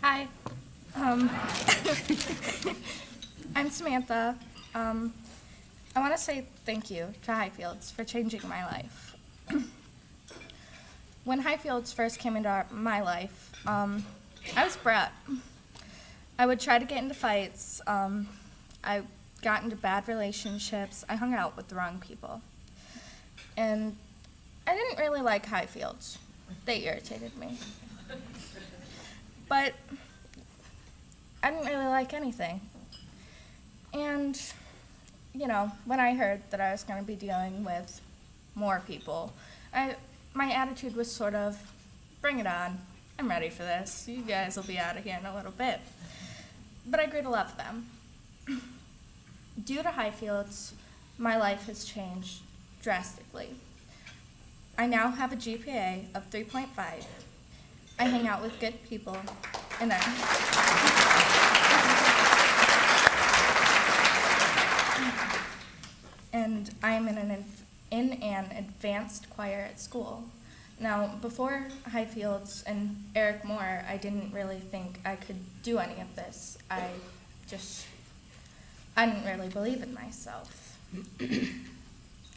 Hi. Um, I'm Samantha. I want to say thank you to Highfields for changing my life. When Highfields first came into my life, I was a brat. I would try to get into fights. I got into bad relationships. I hung out with the wrong people. And I didn't really like Highfields. They irritated me. But I didn't really like anything. And, when I heard that I was going to be dealing with more people, my attitude was sort of, bring it on. I'm ready for this. You guys will be out of here in a little bit. But I grew to love them. Due to Highfields, my life has changed drastically. I now have a GPA of 3.5. I hang out with good people, and I'm in an advanced choir at school. Now, before Highfields and Eric Moore, I didn't really think I could do any of this. I didn't really believe in myself.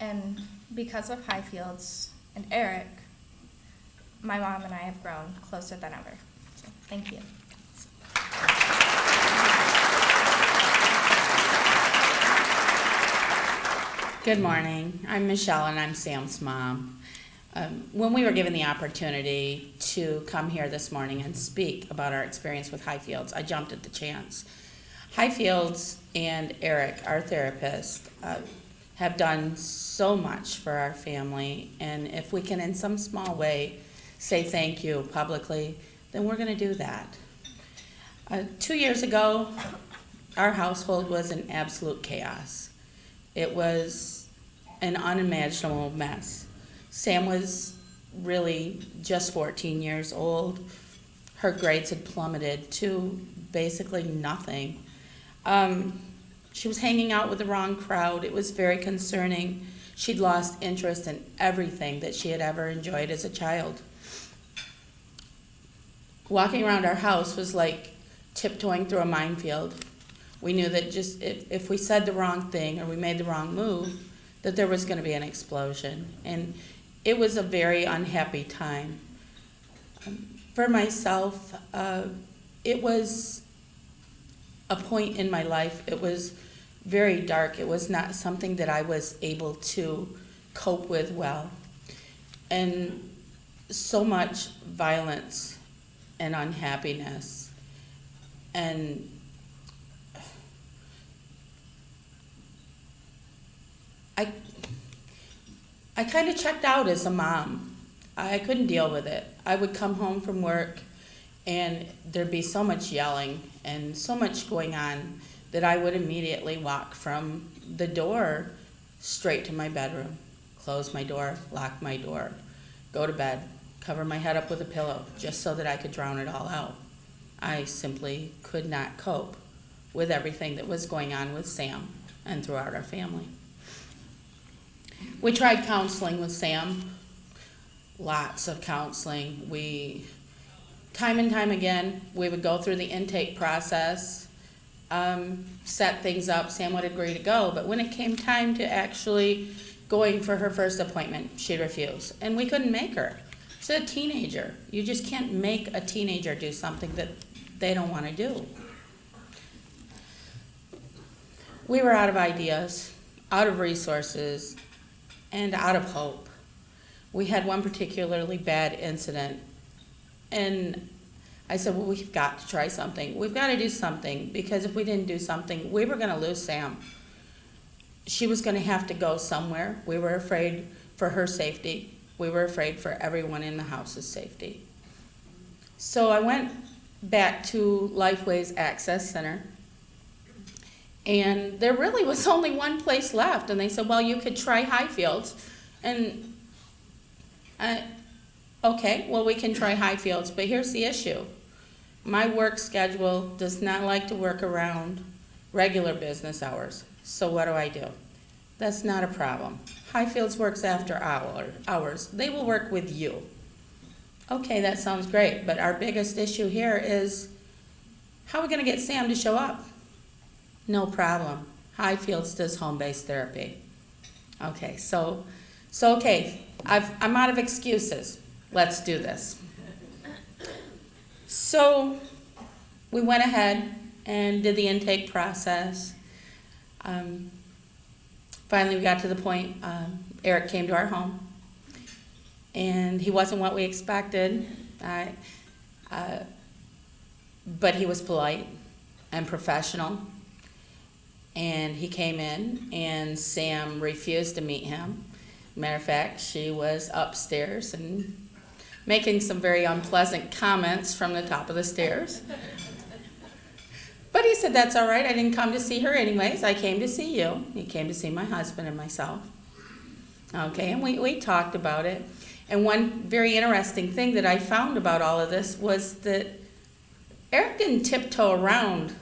And because of Highfields and Eric, my mom and I have grown closer than ever. So, thank you. Good morning. I'm Michelle and I'm Sam's mom. When we were given the opportunity to come here this morning and speak about our experience with Highfields, I jumped at the chance. Highfields and Eric, our therapist, have done so much for our family, and if we can in some small way say thank you publicly, then we're going to do that. 2 years ago, our household was in absolute chaos. It was an unimaginable mess. Sam was really just 14 years old. Her grades had plummeted to basically nothing. She was hanging out with the wrong crowd. It was very concerning. She'd lost interest in everything that she had ever enjoyed as a child. Walking around our house was like tiptoeing through a minefield. We knew that just if we said the wrong thing or we made the wrong move, that there was going to be an explosion. And it was a very unhappy time. For myself, it was a point in my life. It was very dark. It was not something that I was able to cope with well. And so much violence and unhappiness. And I kind of checked out as a mom. I couldn't deal with it. I would come home from work and there'd be so much yelling and so much going on that I would immediately walk from the door straight to my bedroom, close my door, lock my door, go to bed, cover my head up with a pillow just so that I could drown it all out. I simply could not cope with everything that was going on with Sam and throughout our family. We tried counseling with Sam, lots of counseling. Time and time again, we would go through the intake process, set things up. Sam would agree to go, but when it came time to actually going for her first appointment, she'd refuse, and we couldn't make her. She's a teenager. You just can't make a teenager do something that they don't want to do. We were out of ideas, out of resources, and out of hope. We had one particularly bad incident, and I said, well, we've got to try something. We've got to do something, because if we didn't do something, we were going to lose Sam. She was going to have to go somewhere. We were afraid for her safety. We were afraid for everyone in the house's safety. So I went back to Lifeway's Access Center, and there really was only one place left. And they said, well, you could try Highfields. And okay, well, we can try Highfields, but here's the issue. My work schedule does not like to work around regular business hours. So what do? That's not a problem. Highfields works after hours. They will work with you. Okay, that sounds great, but our biggest issue here is how are we going to get Sam to show up? No problem. Highfields does home-based therapy. Okay, so okay, I'm out of excuses. Let's do this. So we went ahead and did the intake process. Finally, we got to the point, Eric came to our home, and he wasn't what we expected, but he was polite and professional. And he came in, and Sam refused to meet him. Matter of fact, she was upstairs and making some very unpleasant comments from the top of the stairs. But he said, that's all right. I didn't come to see her anyways. I came to see you. He came to see my husband and myself. Okay, and we talked about it. And one very interesting thing that I found about all of this was that Eric didn't tiptoe around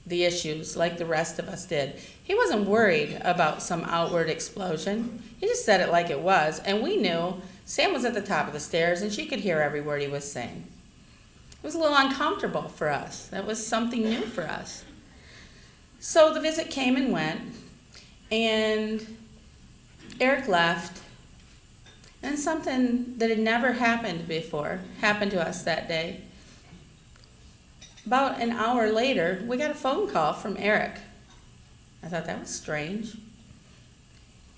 the issues like the rest of us did. He wasn't worried about some outward explosion. He just said it like it was. And we knew Sam was at the top of the stairs and she could hear every word he was saying. It was a little uncomfortable for us. That was something new for us. So the visit came and went, and Eric left, and something that had never happened before happened to us that day. About an hour later, we got a phone call from Eric. I thought that was strange.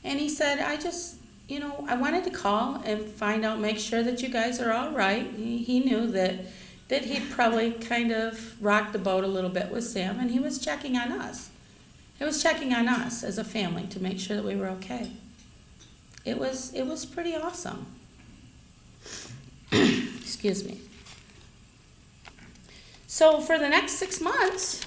And he said, I wanted to call and find out, make sure that you guys are all right. He knew that he'd probably kind of rocked the boat a little bit with Sam, and he was checking on us. He was checking on us as a family to make sure that we were okay. It was pretty awesome. Excuse me. So for the next 6 months,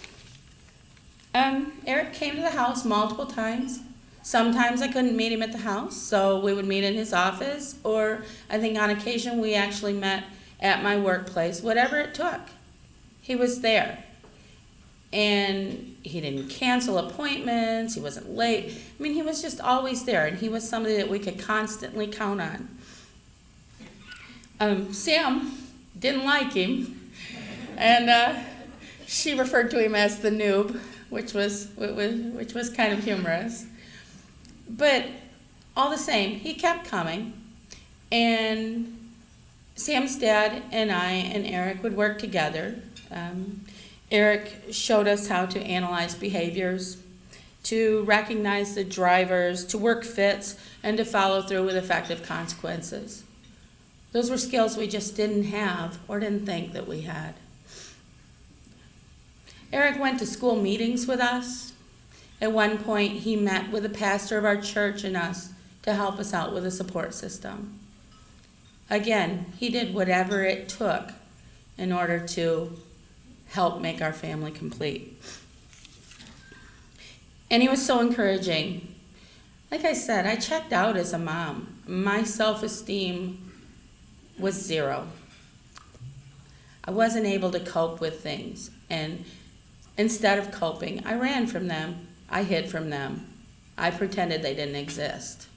Eric came to the house multiple times. Sometimes I couldn't meet him at the house, so we would meet in his office, or I think on occasion we actually met at my workplace. Whatever it took, he was there. And he didn't cancel appointments, he wasn't late. I mean, he was just always there, and he was somebody that we could constantly count on. Sam didn't like him, and she referred to him as the noob, which was kind of humorous. But all the same, he kept coming, and Sam's dad and I and Eric would work together. Eric showed us how to analyze behaviors, to recognize the drivers, to work fits, and to follow through with effective consequences. Those were skills we just didn't have or didn't think that we had. Eric went to school meetings with us. At one point, he met with the pastor of our church and us to help us out with a support system. Again, he did whatever it took in order to help make our family complete. And he was so encouraging. Like I said, I checked out as a mom. My self-esteem was zero. I wasn't able to cope with things. And instead of coping, I ran from them. I hid from them. I pretended they didn't exist.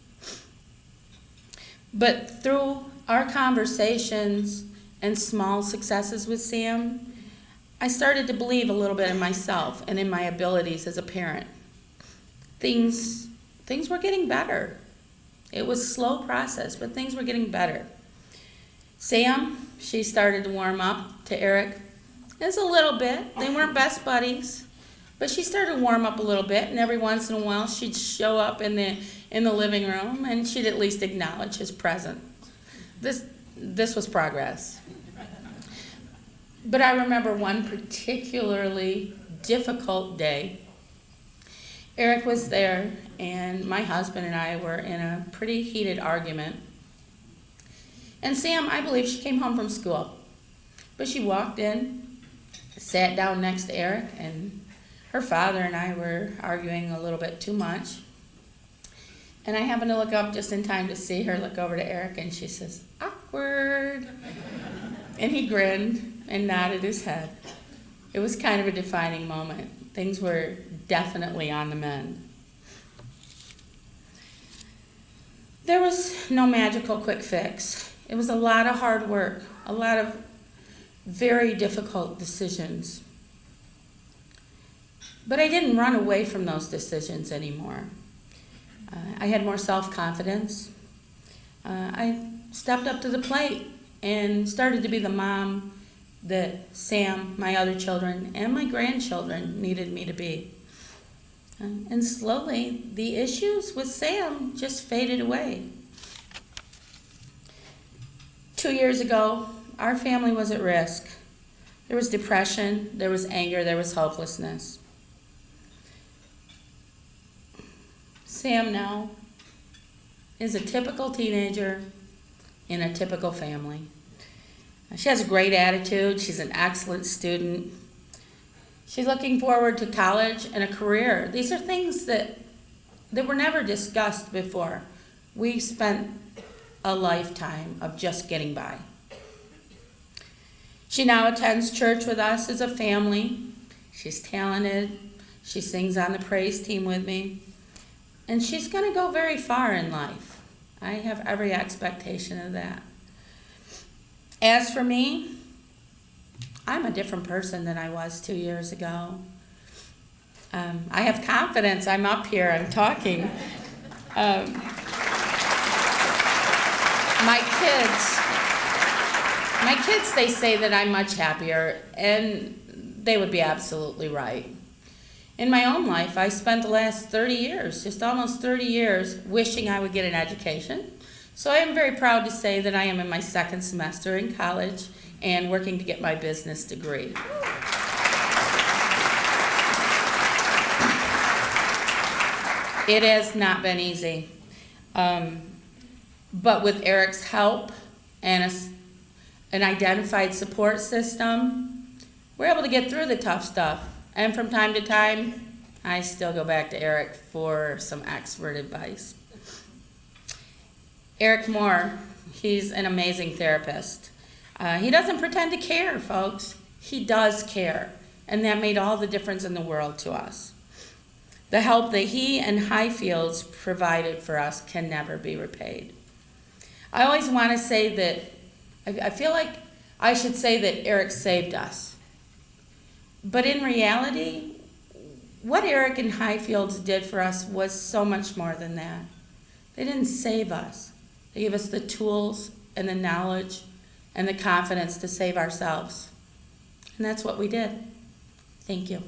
But through our conversations and small successes with Sam, I started to believe a little bit in myself and in my abilities as a parent. Things were getting better. It was a slow process, but things were getting better. Sam, she started to warm up to Eric. Just a little bit. They weren't best buddies, but she started to warm up a little bit, and every once in a while she'd show up in the living room, and she'd at least acknowledge his presence. This was progress. But I remember one particularly difficult day. Eric was there, and my husband and I were in a pretty heated argument. And Sam, I believe she came home from school. But she walked in, sat down next to Eric, and her father and I were arguing a little bit too much. And I happened to look up just in time to see her look over to Eric, and she says, "Awkward." And he grinned and nodded his head. It was kind of a defining moment. Things were definitely on the mend. There was no magical quick fix. It was a lot of hard work, a lot of very difficult decisions. But I didn't run away from those decisions anymore. I had more self-confidence. I stepped up to the plate and started to be the mom that Sam, my other children, and my grandchildren needed me to be. And slowly, the issues with Sam just faded away. 2 years ago, our family was at risk. There was depression, there was anger, there was hopelessness. Sam now is a typical teenager in a typical family. She has a great attitude. She's an excellent student. She's looking forward to college and a career. These are things that were never discussed before. We spent a lifetime of just getting by. She now attends church with us as a family. She's talented. She sings on the praise team with me. And she's going to go very far in life. I have every expectation of that. As for me, I'm a different person than I was 2 years ago. I have confidence. I'm up here. I'm talking. My kids, they say that I'm much happier, and they would be absolutely right. In my own life, I spent the last 30 years, just almost 30 years, wishing I would get an education. So I am very proud to say that I am in my second semester in college and working to get my business degree. It has not been easy. But with Eric's help and an identified support system, we're able to get through the tough stuff. And from time to time, I still go back to Eric for some expert advice. Eric Moore, he's an amazing therapist. He doesn't pretend to care, folks. He does care. And that made all the difference in the world to us. The help that he and Highfields provided for us can never be repaid. I always want to say that, I feel like I should say that Eric saved us. But in reality, what Eric and Highfields did for us was so much more than that. They didn't save us. They gave us the tools and the knowledge and the confidence to save ourselves. And that's what we did. Thank you.